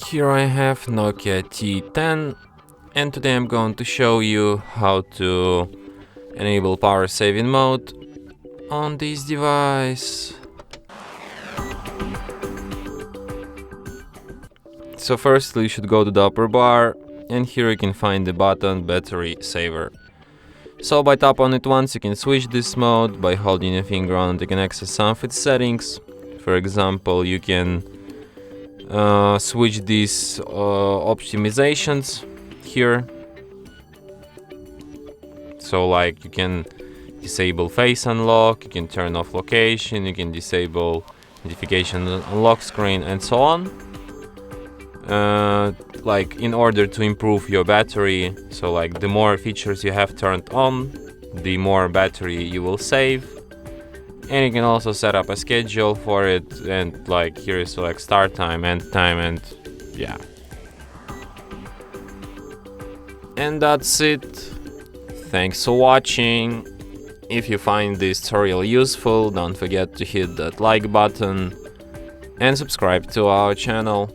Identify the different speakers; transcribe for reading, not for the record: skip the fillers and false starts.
Speaker 1: Here I have Nokia T10, and today I'm going to show you how to enable power saving mode on this device. So firstly you should go to the upper bar, and here you can find the button battery saver. So by tap on it once you can switch this mode. By holding your finger on it you can access some of its settings. For example, you can switch these optimizations here. So like you can disable face unlock, you can turn off location, you can disable notification on lock screen, and so on. Like in order to improve your battery, so like the more features you have turned on, the more battery you will save. And you can also set up a schedule for it, and like here you select start time, end time, and yeah. And that's it. Thanks for watching. If you find this tutorial useful, don't forget to hit that like button and subscribe to our channel.